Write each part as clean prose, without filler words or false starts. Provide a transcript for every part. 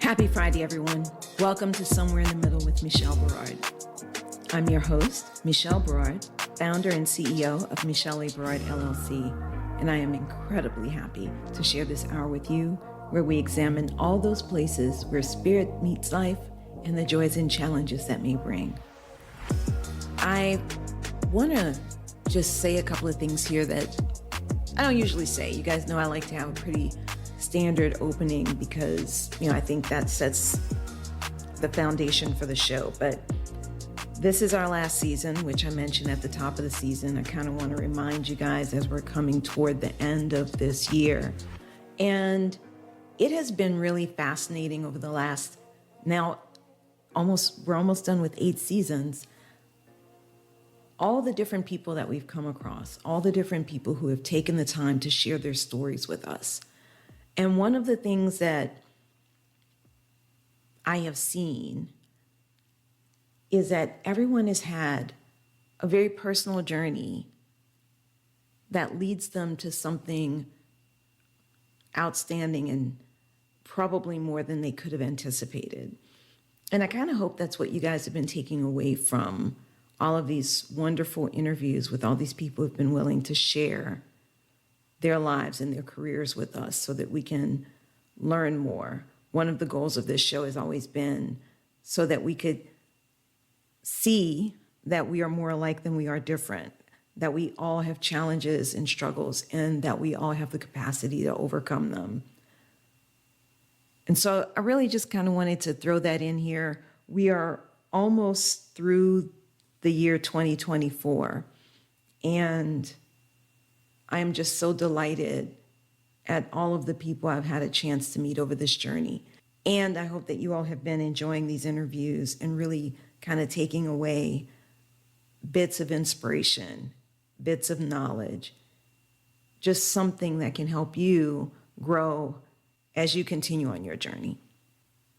Happy Friday, everyone. Welcome to Somewhere in the Middle with Michelle Berard. I'm your host, Michelle Berard, founder and CEO of Michelle A. Berard, LLC, and I am incredibly happy to share this hour with you where we examine all those places where spirit meets life and the joys and challenges that may bring. I want to just say a couple of things here that I don't usually say. You guys know I like to have a pretty standard opening because, I think that sets the foundation for the show. But this is our last season, which I mentioned at the top of the season. I kind of want to remind you guys as we're coming toward the end of this year. And it has been really fascinating over the last, we're almost done with 8 seasons. All the different people that we've come across, all the different people who have taken the time to share their stories with us. And one of the things that I have seen is that everyone has had a very personal journey that leads them to something outstanding and probably more than they could have anticipated. And I kind of hope that's what you guys have been taking away from all of these wonderful interviews with all these people who've been willing to share their lives and their careers with us so that we can learn more. One of the goals of this show has always been so that we could see that we are more alike than we are different, that we all have challenges and struggles, and that we all have the capacity to overcome them. And so I really just kind of wanted to throw that in here. We are almost through the year 2024, and I am just so delighted at all of the people I've had a chance to meet over this journey. And I hope that you all have been enjoying these interviews and really kind of taking away bits of inspiration, bits of knowledge, just something that can help you grow as you continue on your journey.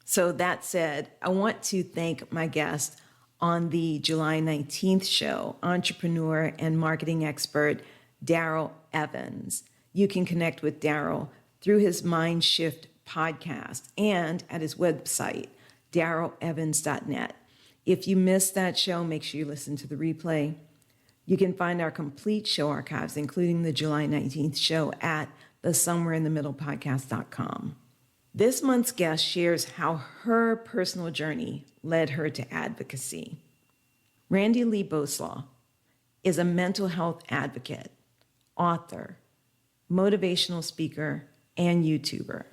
So that said, I want to thank my guest on the July 19th show, entrepreneur and marketing expert, Daryl Evans. You can connect with Daryl through his Mind Shift podcast and at his website, darylevans.net. If you missed that show, make sure you listen to the replay. You can find our complete show archives, including the July 19th show, at the somewhereinthemiddlepodcast.com. This month's guest shares how her personal journey led her to advocacy. Randi-Lee Bowslaugh is a mental health advocate, author, motivational speaker, and YouTuber.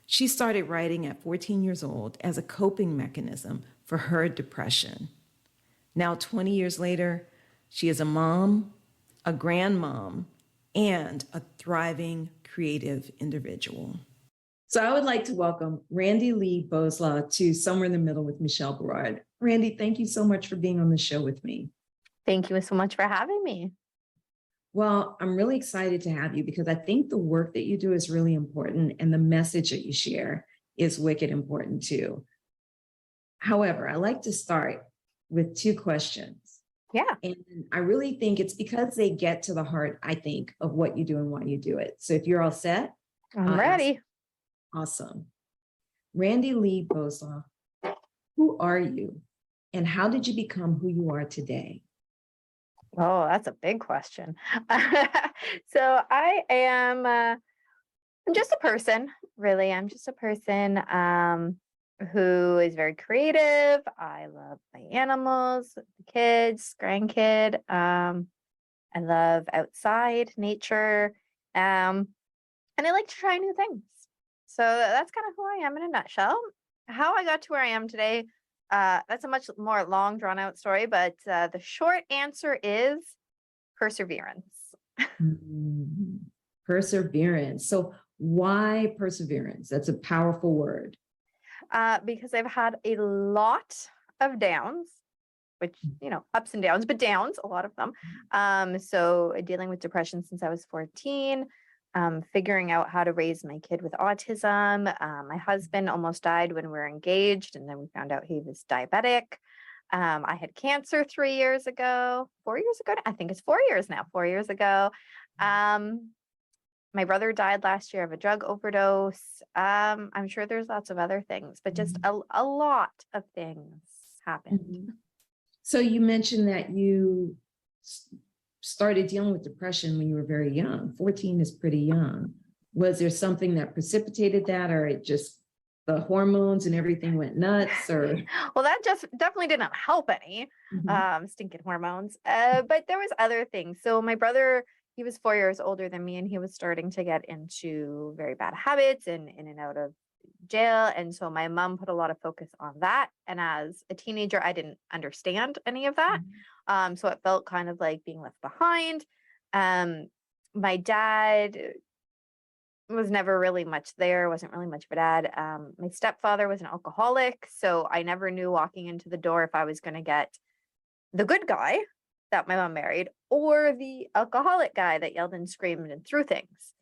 She started writing at 14 years old as a coping mechanism for her depression. Now, 20 years later, she is a mom, a grandmom, and a thriving creative individual. So I would like to welcome Randi-Lee Bowslaugh to Somewhere in the Middle with Michelle Berard. Randi, thank you so much for being on the show with me. Thank you so much for having me. Well, I'm really excited to have you because I think the work that you do is really important and the message that you share is wicked important too. However, I like to start with 2 questions. Yeah. And I really think it's because they get to the heart, I think, of what you do and why you do it. So if you're all set. I'm ready. Awesome. Randi-Lee Bowslaugh, who are you and how did you become who you are today? Oh, that's a big question. So I'm just a person, really. I'm just a person who is very creative. I love my animals, the kids, grandkid. I love outside nature. And I like to try new things. So that's kind of who I am in a nutshell. How I got to where I am today, that's a much more long, drawn-out story, but the short answer is perseverance. Perseverance. So why perseverance? That's a powerful word. Because I've had a lot of downs, which, ups and downs, but downs, a lot of them. So dealing with depression since I was 14, figuring out how to raise my kid with autism. My husband almost died when we were engaged, and then we found out he was diabetic. I had cancer 4 years ago. I think it's 4 years now, 4 years ago. My brother died last year of a drug overdose. I'm sure there's lots of other things, but just a lot of things happened. Mhm. So you mentioned that you started dealing with depression when you were very young. 14 is pretty young. Was there something that precipitated that, or it just the hormones and everything went nuts? Or Well, that just definitely didn't help any stinking hormones. But there was other things. So my brother, he was 4 years older than me, and he was starting to get into very bad habits and in and out of jail. And so my mom put a lot of focus on that. And as a teenager, I didn't understand any of that. So it felt kind of like being left behind. My dad was never really much there, wasn't really much of a dad. My stepfather was an alcoholic, so I never knew walking into the door if I was going to get the good guy that my mom married or the alcoholic guy that yelled and screamed and threw things.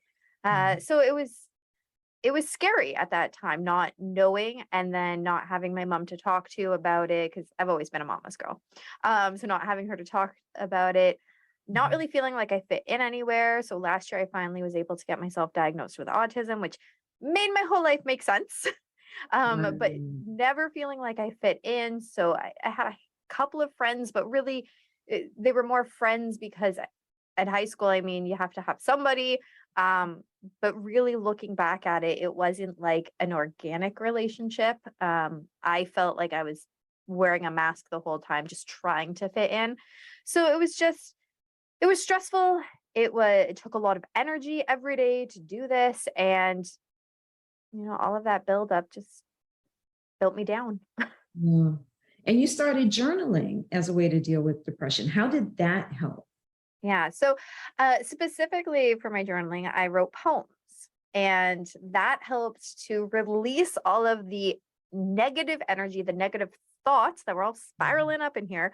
So it was scary at that time, not knowing, and then not having my mom to talk to about it, because I've always been a mama's girl. So not having her to talk about it, not really feeling like I fit in anywhere. So last year I finally was able to get myself diagnosed with autism, which made my whole life make sense. But never feeling like I fit in. So I had a couple of friends, but really they were more friends because at high school, I mean, you have to have somebody. But really looking back at it, it wasn't like an organic relationship. I felt like I was wearing a mask the whole time, just trying to fit in. So it was stressful. It took a lot of energy every day to do this. And, all of that buildup just built me down. Yeah. And you started journaling as a way to deal with depression. How did that help? Yeah. So specifically for my journaling, I wrote poems, and that helped to release all of the negative energy, the negative thoughts that were all spiraling up in here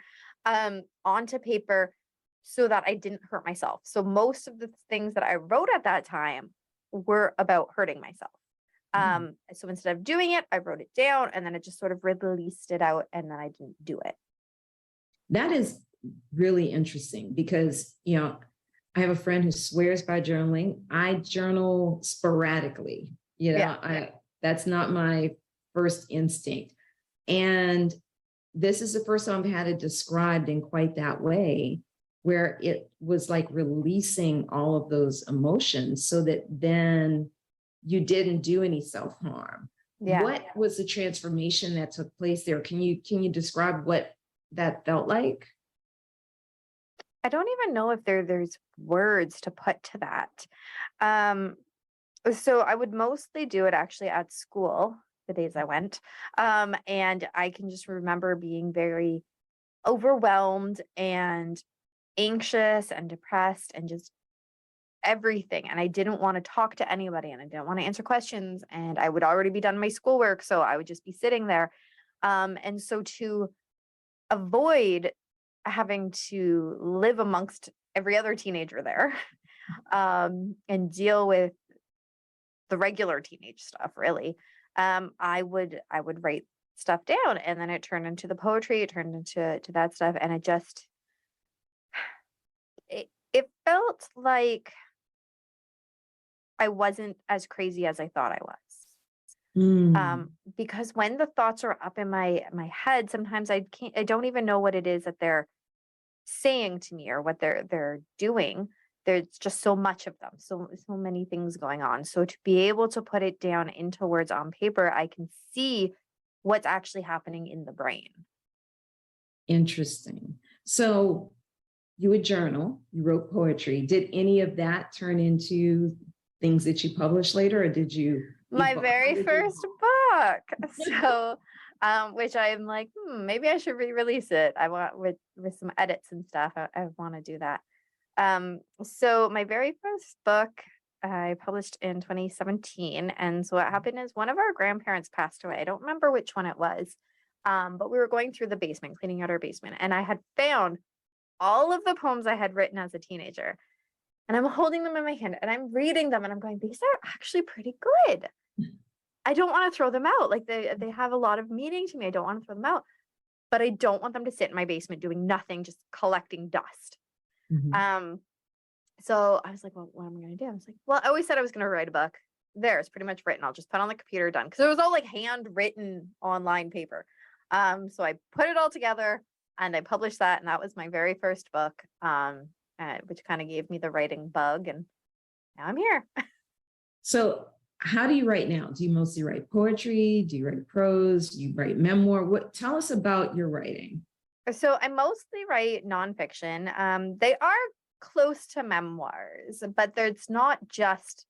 onto paper, so that I didn't hurt myself. So most of the things that I wrote at that time were about hurting myself. So instead of doing it, I wrote it down, and then it just sort of released it out, and then I didn't do it. That is really interesting because, I have a friend who swears by journaling. I journal sporadically, that's not my first instinct. And this is the first time I've had it described in quite that way, where it was like releasing all of those emotions so that then you didn't do any self-harm. Yeah. What was the transformation that took place there? Can you describe what that felt like? I don't even know if there's words to put to that. So I would mostly do it actually at school, the days I went. And I can just remember being very overwhelmed and anxious and depressed and just everything. And I didn't want to talk to anybody, and I didn't want to answer questions, and I would already be done my schoolwork. So I would just be sitting there. And so to avoid having to live amongst every other teenager there and deal with the regular teenage stuff, really, I would write stuff down, and then it turned into the poetry, it turned into that stuff, and it felt like I wasn't as crazy as I thought I was. Because when the thoughts are up in my head, sometimes I don't even know what it is that they're saying to me or what they're doing. There's just so much of them, so many things going on. So to be able to put it down into words on paper, I can see what's actually happening in the brain. Interesting. So you would journal, you wrote poetry. Did any of that turn into things that you published later, or did you? My very first book. So, which I'm like, maybe I should re-release it. I want with some edits and stuff. I want to do that. So my very first book I published in 2017. And so what happened is one of our grandparents passed away. I don't remember which one it was. But we were going through the basement, cleaning out our basement, and I had found all of the poems I had written as a teenager. And I'm holding them in my hand and I'm reading them and I'm going, these are actually pretty good. I don't want to throw them out. Like they have a lot of meaning to me. I don't want to throw them out, but I don't want them to sit in my basement doing nothing, just collecting dust. So I was like, well, what am I going to do? I was like, well, I always said I was going to write a book. There, it's pretty much written. I'll just put it on the computer, done. Because it was all like handwritten online paper. So I put it all together and I published that. And that was my very first book, which kind of gave me the writing bug. And now I'm here. So how do you write now? Do you mostly write poetry? Do you write prose? Do you write memoir? Tell us about your writing. So I mostly write nonfiction. They are close to memoirs, but it's not just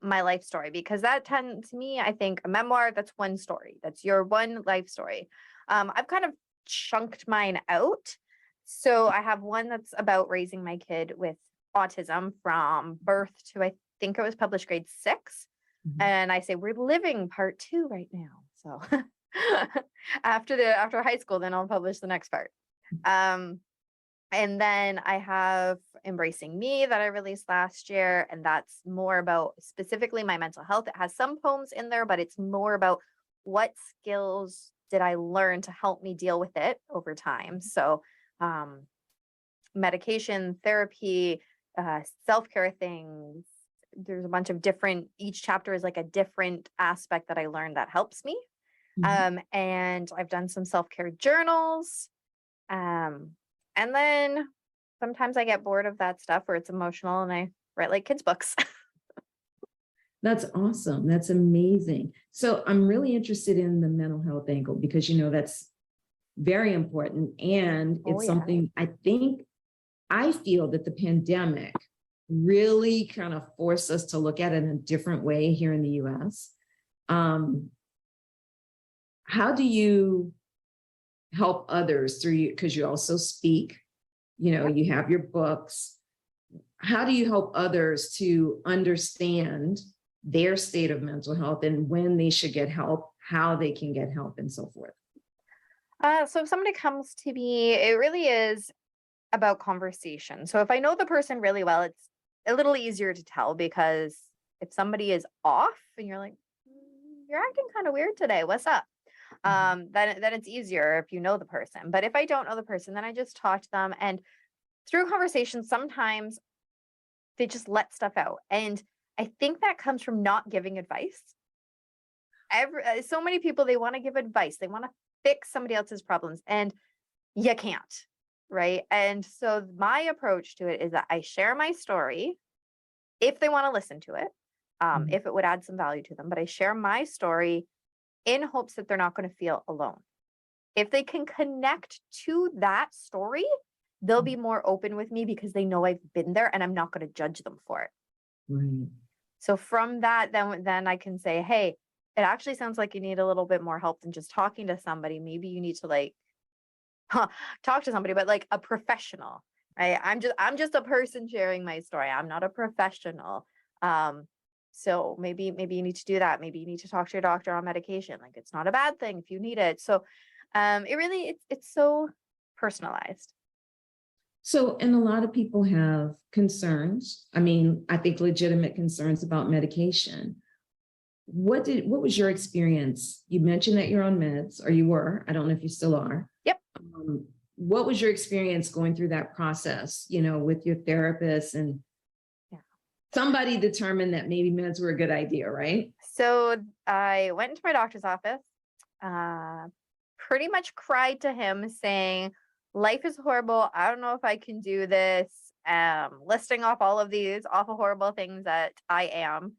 my life story, because that tends to me, I think a memoir, that's one story. That's your one life story. I've kind of chunked mine out. So I have one that's about raising my kid with autism from birth to, I think it was published grade 6. Mhm. And I say we're living part 2 right now. So after high school, then I'll publish the next part. And then I have Embracing Me that I released last year. And that's more about specifically my mental health. It has some poems in there, but it's more about what skills did I learn to help me deal with it over time. So medication, therapy, self-care things. There's a bunch of different, each chapter is like a different aspect that I learned that helps me. Mhm. And I've done some self-care journals. And then sometimes I get bored of that stuff where it's emotional and I write like kids' books. That's awesome. That's amazing. So I'm really interested in the mental health angle because, that's very important. And Oh, it's yeah. something I feel that the pandemic really kind of forced us to look at it in a different way here in the US. How do you help others through you? Because you also speak, Yep. you have your books. How do you help others to understand their state of mental health and when they should get help, how they can get help, and so forth? So if somebody comes to me, it really is about conversation. So if I know the person really well, it's a little easier to tell, because if somebody is off and you're like, you're acting kind of weird today, what's up? Then it's easier if you know the person. But if I don't know the person, then I just talk to them, and through conversation, sometimes they just let stuff out. And I think that comes from not giving advice. So many people, they want to give advice, they want to fix somebody else's problems, and you can't, right? And so my approach to it is that I share my story if they want to listen to it, Mhm. if it would add some value to them. But I share my story in hopes that they're not going to feel alone. If they can connect to that story, they'll be more open with me because they know I've been there and I'm not going to judge them for it. Right. So from that, then I can say, hey, it actually sounds like you need a little bit more help than just talking to somebody. Maybe you need to talk to somebody, but like a professional, right? I'm just a person sharing my story. I'm not a professional. So maybe you need to do that. Maybe you need to talk to your doctor on medication. Like, it's not a bad thing if you need it. So it really, it's so personalized. So, and a lot of people have concerns. I mean, I think legitimate concerns about medication. What was your experience? You mentioned that you're on meds, or you were. I don't know if you still are. Yep. What was your experience going through that process, with your therapist, and Yeah. somebody determined that maybe meds were a good idea, right? So I went into my doctor's office, pretty much cried to him saying, life is horrible. I don't know if I can do this. Listing off all of these awful, horrible things that I am.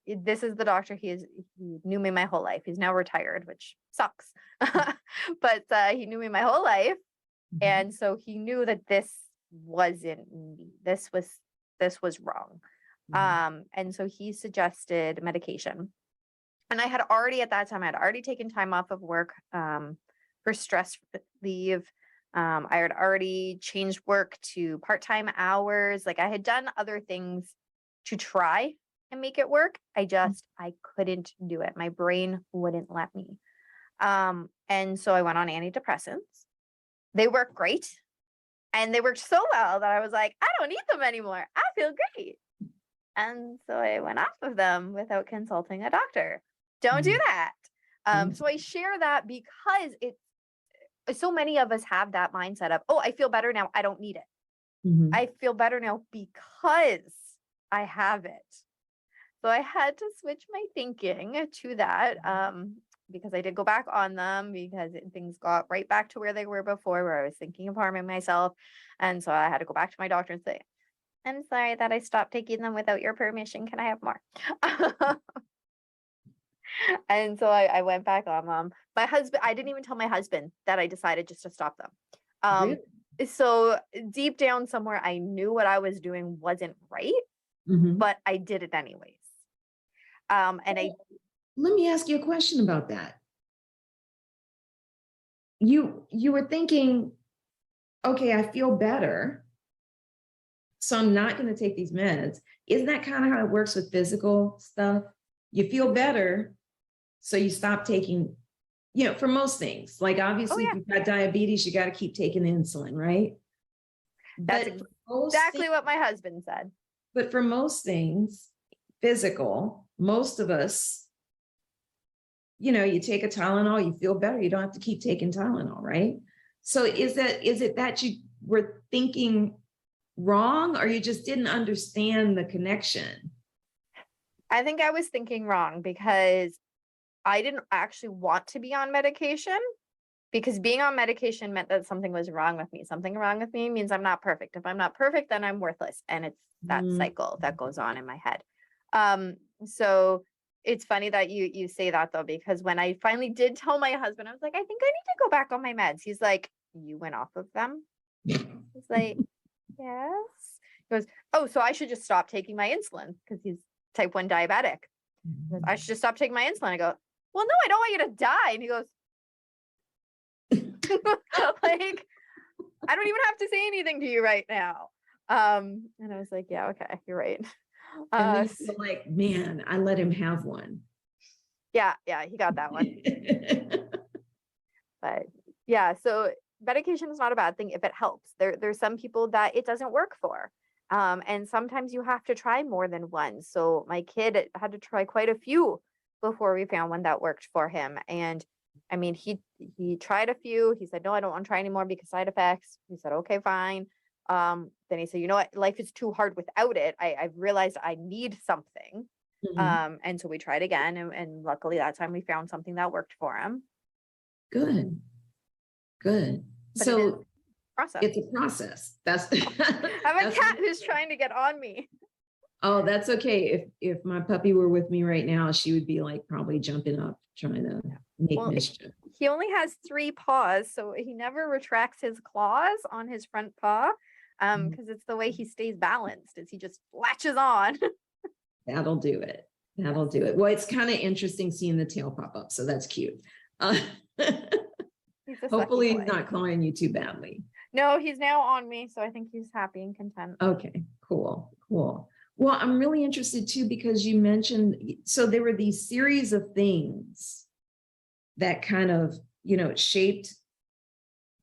This is the doctor. He knew me my whole life. He's now retired, which sucks. But he knew me my whole life. Mhm. And so he knew that this wasn't me. This was wrong. And so he suggested medication. And I had already, at that time, I had already taken time off of work for stress leave. I had already changed work to part-time hours. Like, I had done other things to try and make it work. I couldn't do it. My brain wouldn't let me. And so I went on antidepressants. They work great. And they worked so well that I was like, I don't need them anymore. I feel great. And so I went off of them without consulting a doctor. Don't do that. So I share that because so many of us have that mindset of, oh, I feel better now, I don't need it. I feel better now because I have it. So I had to switch my thinking to that, because I did go back on them because things got right back to where they were before, where I was thinking of harming myself. And so I had to go back to my doctor and say, I'm sorry that I stopped taking them without your permission. Can I have more? And so I went back on them. My husband, I didn't even tell my husband that I decided just to stop them. Really? So deep down somewhere, I knew what I was doing wasn't right, but I did it anyways. And Let me ask you a question about that. You were thinking, okay, I feel better, so I'm not going to take these meds. Isn't that kind of how it works with physical stuff? You feel better, so you stop taking, for most things. Like obviously, if you've got diabetes, you got to keep taking insulin, right? That's exactly what my husband said. But for most things, physical, most of us, you take a Tylenol, you feel better. You don't have to keep taking Tylenol, right? So is it that you were thinking wrong, or you just didn't understand the connection? I think I was thinking wrong because I didn't actually want to be on medication, because being on medication meant that something was wrong with me. Something wrong with me means I'm not perfect. If I'm not perfect, then I'm worthless. And it's that cycle that goes on in my head. So it's funny that you say that though, because when I finally did tell my husband, I was like, I think I need to go back on my meds. He's like, you went off of them? He's like, yes. He goes, oh, so I should just stop taking my insulin, because he's type 1 diabetic. He goes, I should just stop taking my insulin. I go, well, no, I don't want you to die. And he goes, like, I don't even have to say anything to you right now. And I was like, yeah, okay, you're right. And then you're like, man, I let him have one. Yeah, he got that one. But yeah, so medication is not a bad thing if it helps. There's some people that it doesn't work for. And sometimes you have to try more than one. So my kid had to try quite a few before we found one that worked for him. And I mean, he tried a few. He said, no, I don't want to try anymore because side effects. We said, okay, fine. Then he said, you know what, life is too hard without it. I've realized I need something. And so we tried again. And luckily that time we found something that worked for him. Good. But so it's a process. That's I have a cat who's trying to get on me. Oh, that's okay. If my puppy were with me right now, she would be like probably jumping up, trying to make mischief. He only has 3 paws, so he never retracts his claws on his front paw, because it's the way he stays balanced, is he just latches on. That'll do it. Well, it's kind of interesting seeing the tail pop up, so that's cute. Hopefully he's not clawing you too badly. No, he's now on me, so I think he's happy and content. Okay, cool. Well, I'm really interested too, because you mentioned, so there were these series of things that kind of, shaped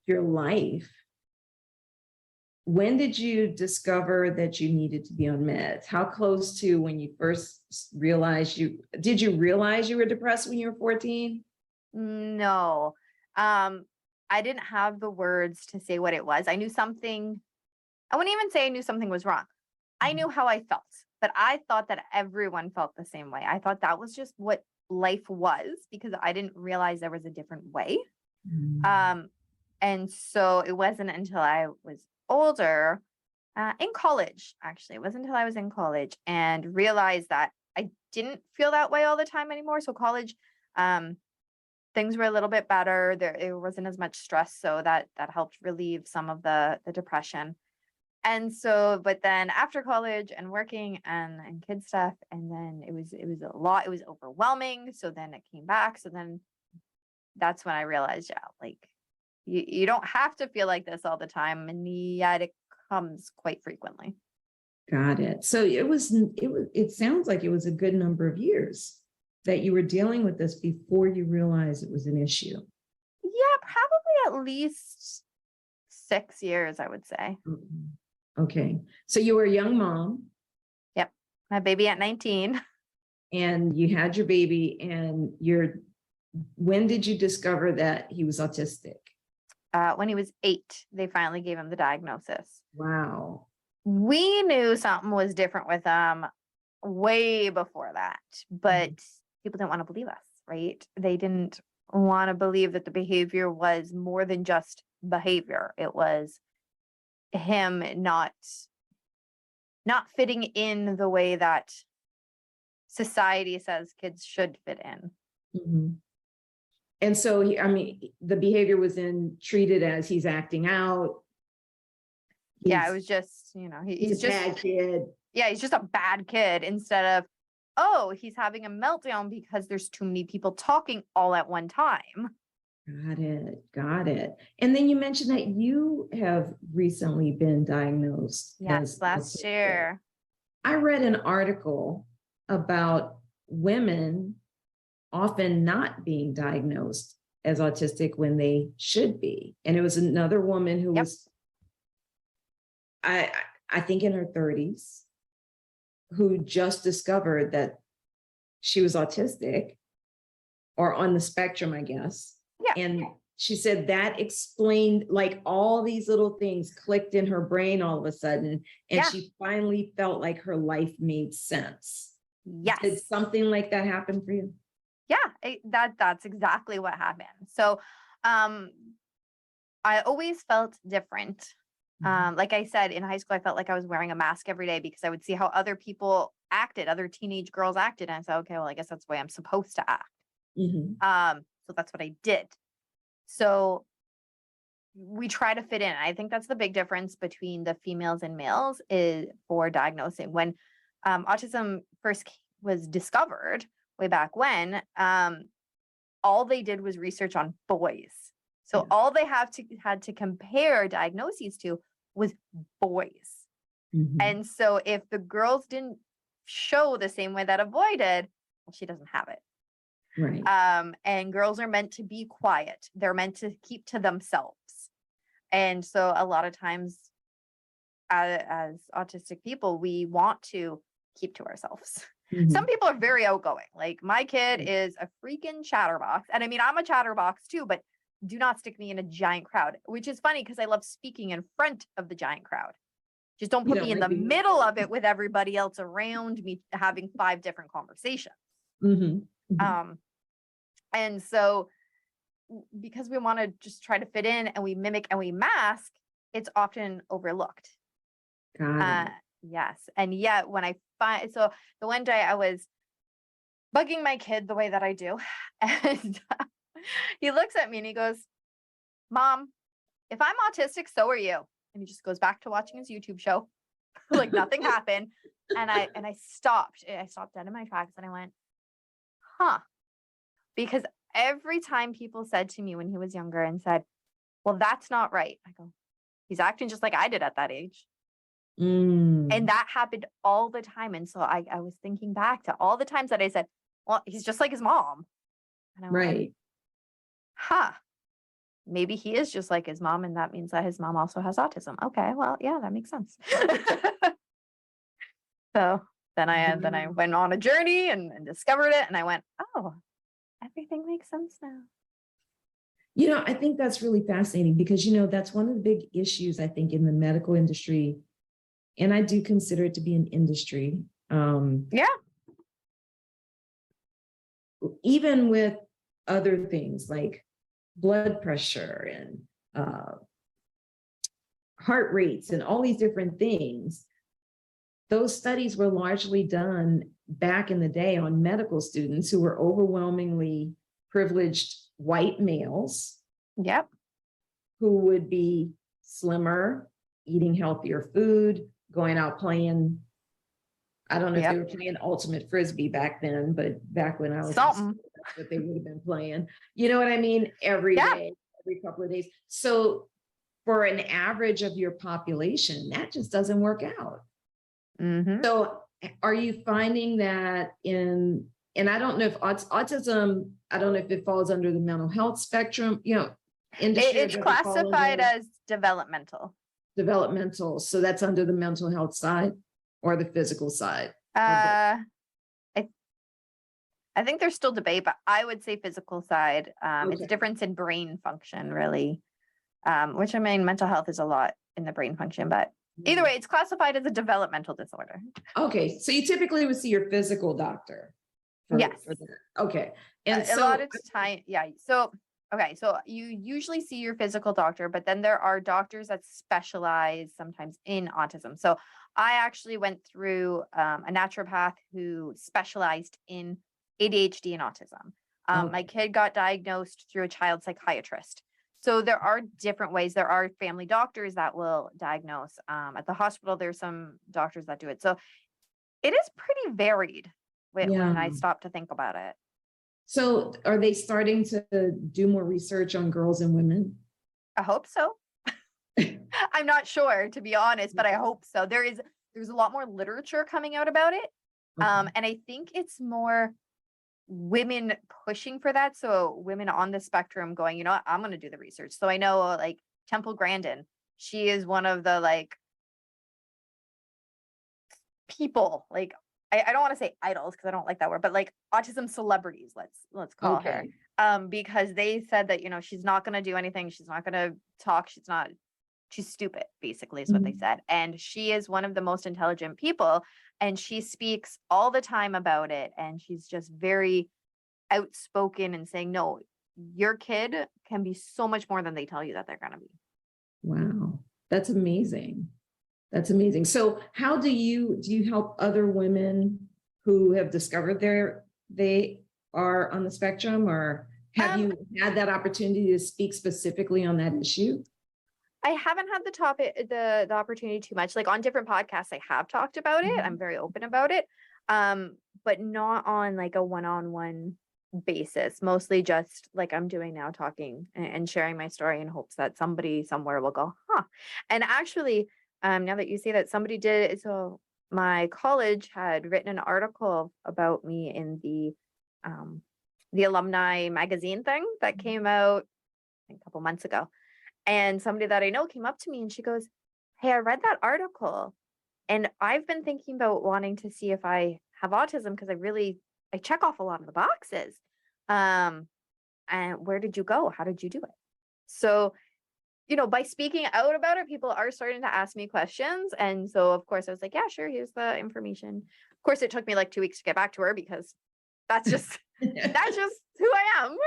your life. When did you discover that you needed to be on meds? How close to when you first realized did you realize you were depressed when you were 14? No. I didn't have the words to say what it was. I knew something. I wouldn't even say I knew something was wrong. I knew how I felt, but I thought that everyone felt the same way. I thought that was just what life was, because I didn't realize there was a different way. And so it wasn't until I was older, in college, actually, it wasn't until I was in college and realized that I didn't feel that way all the time anymore. So college, things were a little bit better. There wasn't as much stress, so that helped relieve some of the depression. And so, but then after college and working and kid stuff, and then it was a lot, it was overwhelming. So then it came back. So then that's when I realized, yeah, like you don't have to feel like this all the time. And yet it comes quite frequently. Got it. So it sounds like it was a good number of years that you were dealing with this before you realized it was an issue. Yeah, probably at least 6 years, I would say. Okay. So you were a young mom. Yep. My baby at 19. And you had your baby, and when did you discover that he was autistic? when he was 8, they finally gave him the diagnosis. Wow. We knew something was different with him way before that, but people didn't want to believe us, right? They didn't want to believe that the behavior was more than just behavior. It was him not fitting in the way that society says kids should fit in. Mm-hmm. And so, the behavior was then treated as he's acting out. Yeah, it was just, He's a bad kid. Yeah, he's just a bad kid, instead of, oh, he's having a meltdown because there's too many people talking all at one time. Got it. And then you mentioned that you have recently been diagnosed. Yes, last year. I read an article about women often not being diagnosed as autistic when they should be. And it was another woman who was, I think in her 30s, who just discovered that she was autistic or on the spectrum, I guess. Yeah. And she said that explained, like, all these little things clicked in her brain all of a sudden. And she finally felt like her life made sense. Yes. Did something like that happen for you? Yeah, that's exactly what happened. So, I always felt different. Like I said, in high school, I felt like I was wearing a mask every day because I would see how other people acted, other teenage girls acted. And I said, okay, well, I guess that's the way I'm supposed to act. So that's what I did. So we try to fit in. I think that's the big difference between the females and males is for diagnosing. When autism first was discovered way back when, all they did was research on boys. So all they had to compare diagnoses to was boys. And so if the girls didn't show the same way that a boy did, well, she doesn't have it. Right. And girls are meant to be quiet. They're meant to keep to themselves. And so a lot of times as autistic people, we want to keep to ourselves. Some people are very outgoing. Like my kid is a freaking chatterbox. And I mean, I'm a chatterbox too, but do not stick me in a giant crowd, which is funny because I love speaking in front of the giant crowd. Just don't put me in the middle of it with everybody else around me having 5 different conversations. And so because we want to just try to fit in and we mimic and we mask, it's often overlooked. Yes. And yet when I find, so the one day I was bugging my kid the way that I do, and he looks at me and he goes, Mom, if I'm autistic, so are you. And he just goes back to watching his YouTube show. Like nothing happened. And I stopped dead in my tracks and I went, huh. Because every time people said to me when he was younger and said, well, that's not right. I go, he's acting just like I did at that age. And that happened all the time. And so I was thinking back to all the times that I said, well, he's just like his mom. And I went, huh, maybe he is just like his mom. And that means that his mom also has autism. Okay, well, yeah, that makes sense. So then I went on a journey and discovered it. And I went, oh, everything makes sense now. I think that's really fascinating because, that's one of the big issues, I think, in the medical industry. And I do consider it to be an industry. Even with other things like blood pressure and heart rates and all these different things, those studies were largely done back in the day on medical students who were overwhelmingly privileged white males. Who would be slimmer, eating healthier food, going out playing. I don't know if they were playing ultimate frisbee back then, but back when I was something, that's what they would have been playing. You know what I mean? Every day, every couple of days. So for an average of your population, that just doesn't work out. So are you finding that and I don't know if autism, I don't know if it falls under the mental health spectrum, industry. It's classified as developmental. So that's under the mental health side or the physical side? I think there's still debate, but I would say physical side. It's a difference in brain function, really. which I mean, mental health is a lot in the brain function, but either way, it's classified as a developmental disorder. Okay, so you typically would see your physical doctor. Yes. For that. Okay. And A lot of time, yeah. So, okay, so you usually see your physical doctor, but then there are doctors that specialize sometimes in autism. So I actually went through a naturopath who specialized in ADHD and autism. My kid got diagnosed through a child psychiatrist. So there are different ways. There are family doctors that will diagnose. At the hospital, there's some doctors that do it. So it is pretty varied when I stop to think about it. So are they starting to do more research on girls and women? I hope so. I'm not sure, to be honest, but I hope so. There's a lot more literature coming out about it. And I think it's more women pushing for that. So women on the spectrum going, you know what, I'm going to do the research. So I know like Temple Grandin, she is one of the like people, like I don't want to say idols because I don't like that word, but like autism celebrities, let's call her. Because they said that, you know, she's not going to do anything. She's not going to talk. She's stupid, basically, is what they said. And she is one of the most intelligent people. And she speaks all the time about it. And she's just very outspoken and saying, no, your kid can be so much more than they tell you that they're going to be. Wow. That's amazing. That's amazing. So how do you help other women who have discovered they are on the spectrum, or have you had that opportunity to speak specifically on that issue? I haven't had the opportunity too much. Like on different podcasts, I have talked about it. I'm very open about it. But not on like a one-on-one basis, mostly just like I'm doing now, talking and sharing my story in hopes that somebody somewhere will go, huh. And actually, now that you say that, somebody did it. So my college had written an article about me in the alumni magazine thing that came out a couple months ago. And somebody that I know came up to me and she goes, hey, I read that article and I've been thinking about wanting to see if I have autism because I check off a lot of the boxes. And where did you go? How did you do it? So, you know, by speaking out about it, people are starting to ask me questions. And so, of course, I was like, yeah, sure. Here's the information. Of course, it took me like 2 weeks to get back to her because that's just, that's just who I am.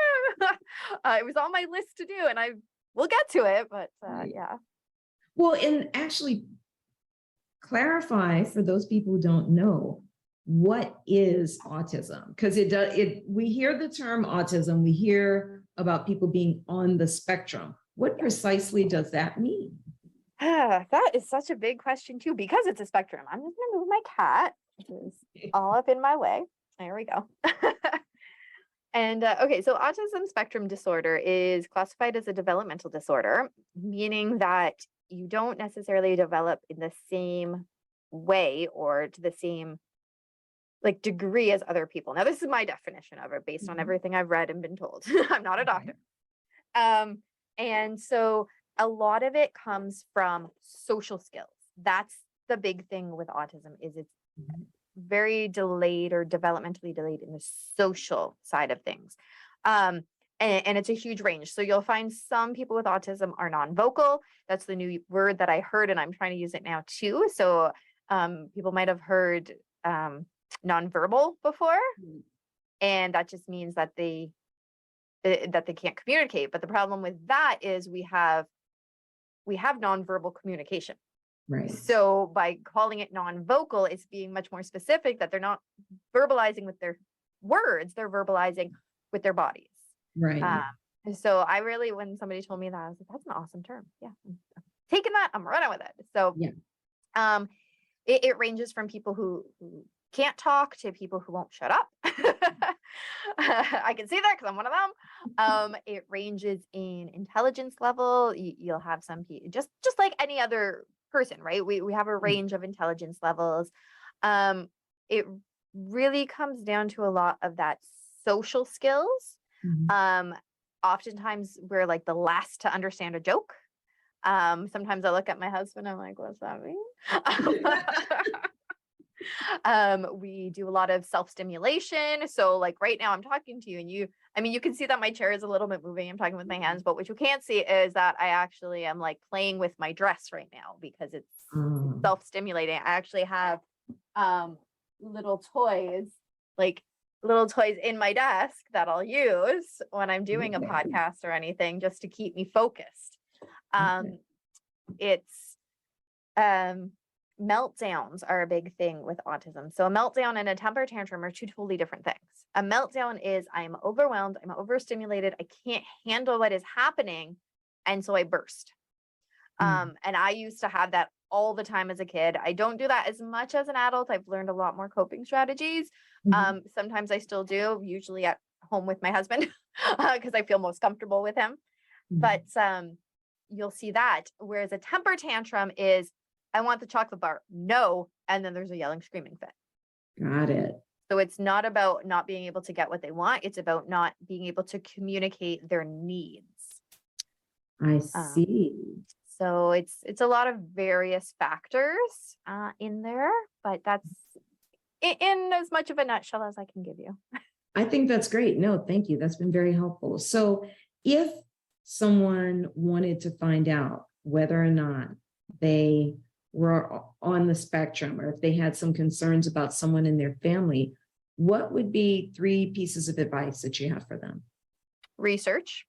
It was on my list to do and we'll get to it, but yeah. Well, and actually clarify for those people who don't know, what is autism? Because we hear the term autism, we hear about people being on the spectrum. What precisely does that mean? That is such a big question too, because it's a spectrum. I'm just gonna move my cat, which is all up in my way. There we go. And okay, so autism spectrum disorder is classified as a developmental disorder, meaning that you don't necessarily develop in the same way or to the same like degree as other people. Now, this is my definition of it based on everything I've read and been told. I'm not a doctor. And so a lot of it comes from social skills. That's the big thing with autism is it's very delayed or developmentally delayed in the social side of things. And it's a huge range. So you'll find some people with autism are non-vocal. That's the new word that I heard, and I'm trying to use it now too. So people might have heard nonverbal before, and that just means that they can't communicate. But the problem with that is we have nonverbal communication. Right. So by calling it non-vocal, it's being much more specific that they're not verbalizing with their words, they're verbalizing with their bodies. Right. So I really, when somebody told me that, I was like, that's an awesome term. Yeah. I'm taking that, I'm running with it. So yeah. It ranges from people who can't talk to people who won't shut up. I can see that because I'm one of them. It ranges in intelligence level. You'll have some people, just like any other person, right? We have a range of intelligence levels. It really comes down to a lot of that social skills. Oftentimes we're like the last to understand a joke. Sometimes I look at my husband, I'm like, what's that mean? We do a lot of self-stimulation. So like right now I'm talking to you and I mean, you can see that my chair is a little bit moving. I'm talking with my hands, but what you can't see is that I actually am like playing with my dress right now because it's self-stimulating. I actually have little toys, like little toys in my desk that I'll use when I'm doing a podcast or anything just to keep me focused. It's meltdowns are a big thing with autism. So a meltdown and a temper tantrum are two totally different things. A meltdown is I'm overwhelmed, I'm overstimulated, I can't handle what is happening, and so I burst. And I used to have that all the time as a kid. I don't do that as much as an adult. I've learned a lot more coping strategies. Sometimes I still do, usually at home with my husband because I feel most comfortable with him. But you'll see that. Whereas a temper tantrum is, I want the chocolate bar. No. And then there's a yelling, screaming fit. Got it. So it's not about not being able to get what they want. It's about not being able to communicate their needs. I see. So it's a lot of various factors in there, but that's in as much of a nutshell as I can give you. I think that's great. No, thank you. That's been very helpful. So if someone wanted to find out whether or not they were on the spectrum, or if they had some concerns about someone in their family, what would be 3 pieces of advice that you have for them? Research.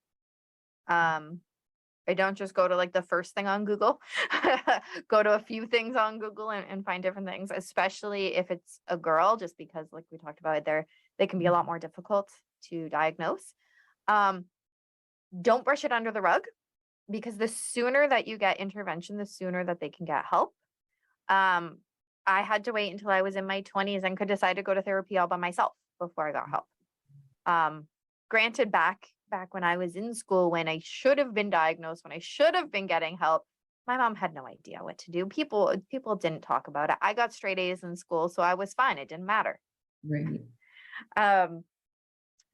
I don't just go to like the first thing on Google, go to a few things on Google and find different things, especially if it's a girl, just because like we talked about it, they can be a lot more difficult to diagnose. Don't brush it under the rug, because the sooner that you get intervention, the sooner that they can get help. I had to wait until I was in my 20s and could decide to go to therapy all by myself before I got help. Granted, back when I was in school, when I should have been diagnosed, when I should have been getting help, my mom had no idea what to do. People didn't talk about it. I got straight A's in school, so I was fine. It didn't matter. Right.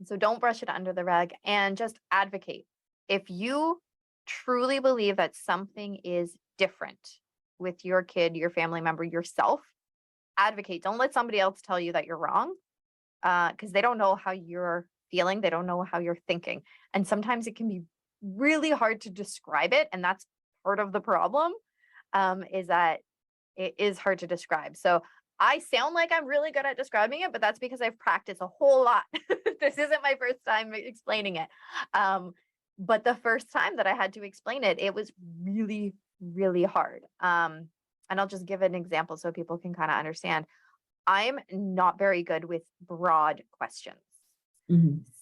So don't brush it under the rug and just advocate. If you truly believe that something is different with your kid, your family member, yourself, advocate. Don't let somebody else tell you that you're wrong, because they don't know how you're feeling. They don't know how you're thinking. And sometimes it can be really hard to describe it. And that's part of the problem, is that it is hard to describe. So I sound like I'm really good at describing it, but that's because I've practiced a whole lot. This isn't my first time explaining it. But the first time that I had to explain it, it was really, really hard. And I'll just give an example so people can kind of understand. I'm not very good with broad questions.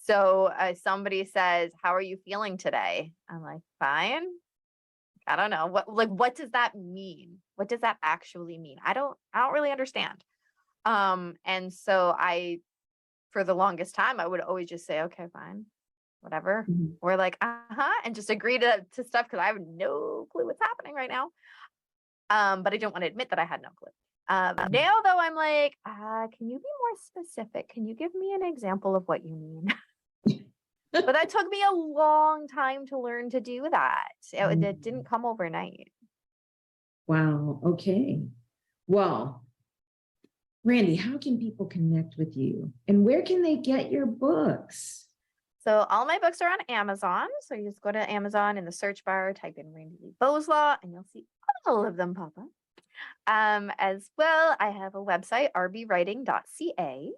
So somebody says, how are you feeling today? I'm like, fine. I don't know. What does that mean? What does that actually mean? I don't really understand. And so for the longest time, I would always just say, okay, fine, whatever. Or like, and just agree to stuff, because I have no clue what's happening right now. But I didn't want to admit that I had no clue. Now though, I'm like, can you be more specific? Can you give me an example of what you mean? But that took me a long time to learn to do that. It didn't come overnight. Wow. Okay. Well, Randi, how can people connect with you, and where can they get your books? So all my books are on Amazon. So you just go to Amazon in the search bar, type in Randi-Lee Bowslaugh, and you'll see all of them pop up. As well, I have a website, rbwriting.ca.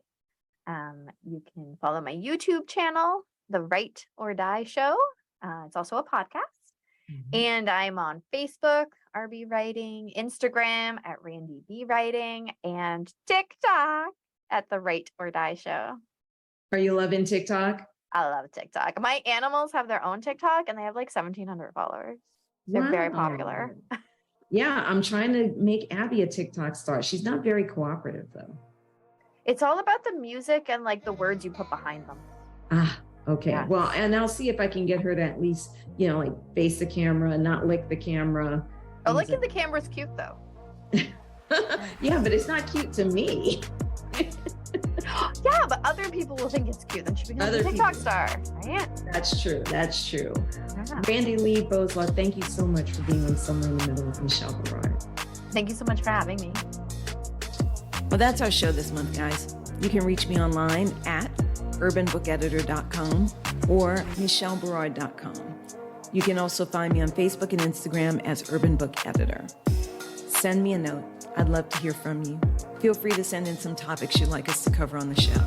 You can follow my YouTube channel, The Write or Die Show. It's also a podcast. And I'm on Facebook, RB Writing, Instagram at Randi B Writing, and TikTok at The Write or Die Show. Are you loving TikTok? I love TikTok. My animals have their own TikTok, and they have like 1,700 followers. They're very popular. Yeah, I'm trying to make Abby a TikTok star. She's not very cooperative though. It's all about the music and like the words you put behind them. Okay. Yeah. Well, and I'll see if I can get her to at least, like face the camera, not lick the camera. Oh, licking the camera is cute though. Yeah, but it's not cute to me. Yeah, but other people will think it's cute. Then she becomes a TikTok star, right? That's true. Yeah. Randi-Lee Bowslaugh, thank you so much for being on Somewhere in the Middle with Michelle Berard. Thank you so much for having me. Well, that's our show this month, guys. You can reach me online at urbanbookeditor.com or michelleberard.com. You can also find me on Facebook and Instagram as Urban Book Editor. Send me a note. I'd love to hear from you. Feel free to send in some topics you'd like us to cover on the show.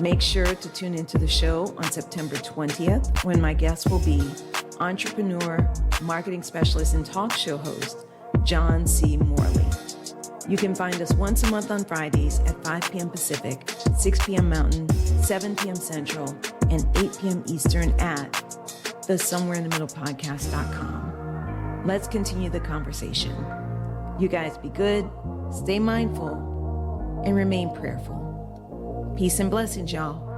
Make sure to tune into the show on September 20th when my guest will be entrepreneur, marketing specialist, and talk show host, John C. Morley. You can find us once a month on Fridays at 5 p.m. Pacific, 6 p.m. Mountain, 7 p.m. Central, and 8 p.m. Eastern at the somewhereinthemiddlepodcast.com. Let's continue the conversation. You guys be good, stay mindful, and remain prayerful. Peace and blessings, y'all.